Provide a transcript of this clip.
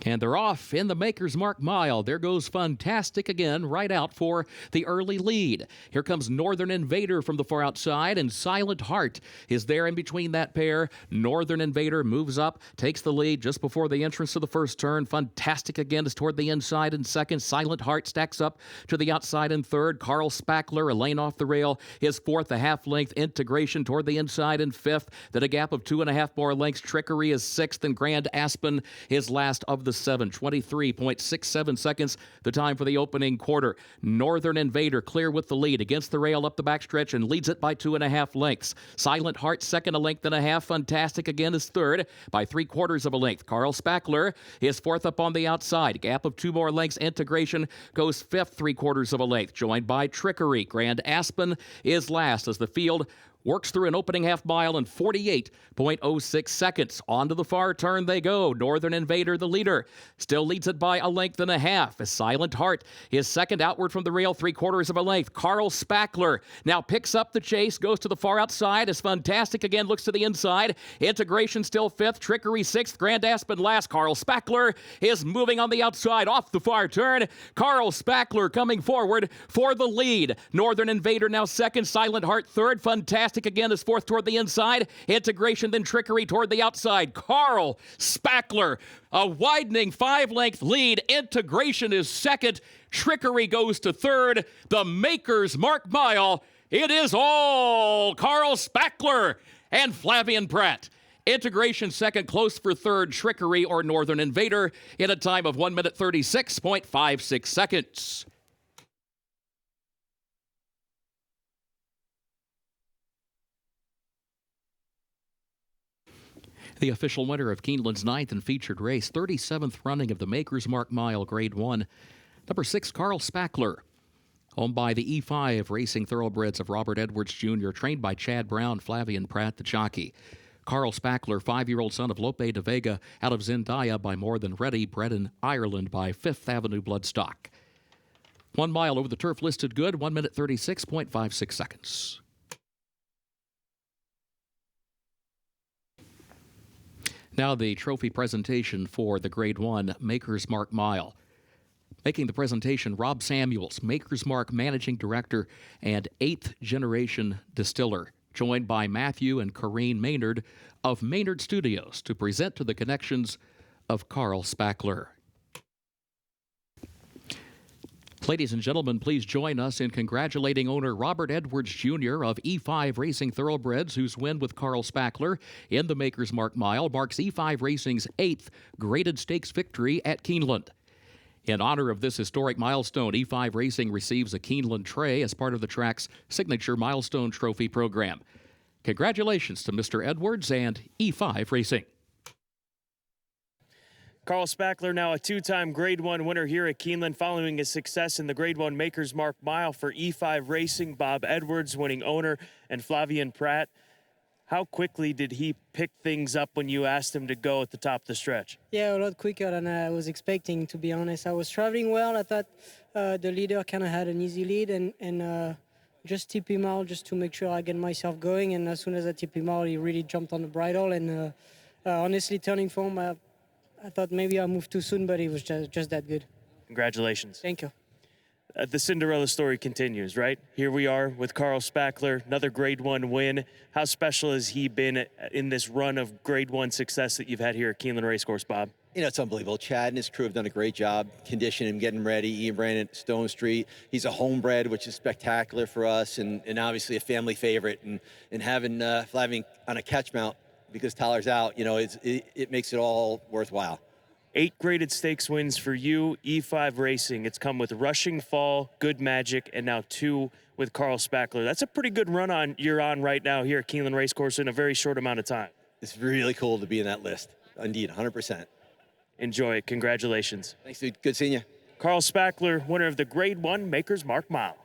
And they're off in the Maker's Mark Mile. There goes Fantastic again, right out for the early lead. Here comes Northern Invader from the far outside, and Silent Heart is there in between that pair. Northern Invader moves up, takes the lead just before the entrance to the first turn. Fantastic again is toward the inside in second. Silent Heart stacks up to the outside in third. Carl Spackler, a lane off the rail, is fourth. A half-length Integration toward the inside in fifth. Then a gap of 2.5 more lengths. Trickery is sixth, and Grand Aspen is last of the seven. 23.67 seconds, the time for the opening quarter. Northern Invader clear with the lead against the rail up the backstretch and leads it by 2.5 lengths. Silent Heart second, a length and a half. Fantastic again is third by 3/4 of a length. Carl Spackler is fourth up on the outside. Gap of 2 more lengths. Integration goes fifth, 3/4 of a length, joined by Trickery. Grand Aspen is last as the field works through an opening half mile in 48.06 seconds. On to the far turn they go. Northern Invader, the leader, still leads it by a length and a half. As Silent Heart is second outward from the rail, 3/4 of a length. Carl Spackler now picks up the chase, goes to the far outside as Fantastic again looks to the inside. Integration still fifth, Trickery sixth, Grand Aspen last. Carl Spackler is moving on the outside off the far turn. Carl Spackler coming forward for the lead. Northern Invader now second, Silent Heart third. Fantastic again is fourth toward the inside. Integration, then Trickery toward the outside. Carl Spackler, a widening 5-length lead. Integration is second. Trickery goes to third. The Maker's Mark Mile. It is all Carl Spackler and Flavian Pratt. Integration second, close for third. Trickery or Northern Invader in a time of 1 minute 36.56 seconds. The official winner of Keeneland's 9th and featured race, 37th running of the Maker's Mark Mile, Grade 1. Number 6, Carl Spackler, owned by the E5 Racing Thoroughbreds of Robert Edwards Jr., trained by Chad Brown, Flavian Pratt, the jockey. Carl Spackler, 5-year-old son of Lope de Vega, out of Zendaya by More Than Ready, bred in Ireland by 5th Avenue Bloodstock. 1 mile over the turf listed good, 1 minute 36.56 seconds. Now the trophy presentation for the Grade 1 Maker's Mark Mile. Making the presentation, Rob Samuels, Maker's Mark Managing Director and 8th generation distiller, joined by Matthew and Corrine Maynard of Maynard Studios to present to the connections of Carl Spackler. Ladies and gentlemen, please join us in congratulating owner Robert Edwards Jr. of E5 Racing Thoroughbreds, whose win with Carl Spackler in the Maker's Mark Mile marks E5 Racing's 8th graded stakes victory at Keeneland. In honor of this historic milestone, E5 Racing receives a Keeneland tray as part of the track's signature milestone trophy program. Congratulations to Mr. Edwards and E5 Racing. Carl Spackler, now a 2-time Grade 1 winner here at Keeneland, following his success in the Grade 1 Maker's Mark Mile for E5 Racing. Bob Edwards, winning owner, and Flavian Pratt. How quickly did he pick things up when you asked him to go at the top of the stretch? Yeah, a lot quicker than I was expecting, to be honest. I was traveling well. I thought the leader kind of had an easy lead, and just tip him out just to make sure I get myself going. And as soon as I tip him out, he really jumped on the bridle. And honestly, turning for him, I thought maybe I moved too soon, but he was just that good. Congratulations. Thank you. The Cinderella story continues, right? Here we are with Carl Spackler, another Grade 1 win. How special has he been in this run of Grade 1 success that you've had here at Keeneland Racecourse, Bob? You know, it's unbelievable. Chad and his crew have done a great job conditioning him, getting him ready. Ian Brandon at Stone Street. He's a homebred, which is spectacular for us, and obviously a family favorite. And having Flavian on a catch mount because Tyler's out, you know, it makes it all worthwhile. 8 graded stakes wins for you, E5 Racing. It's come with Rushing Fall, Good Magic, and now 2 with Carl Spackler. That's a pretty good run you're on right now here at Keeneland Racecourse in a very short amount of time. It's really cool to be in that list. Indeed, 100%. Enjoy it. Congratulations. Thanks, dude. Good seeing you. Carl Spackler, winner of the Grade 1 Maker's Mark Mile.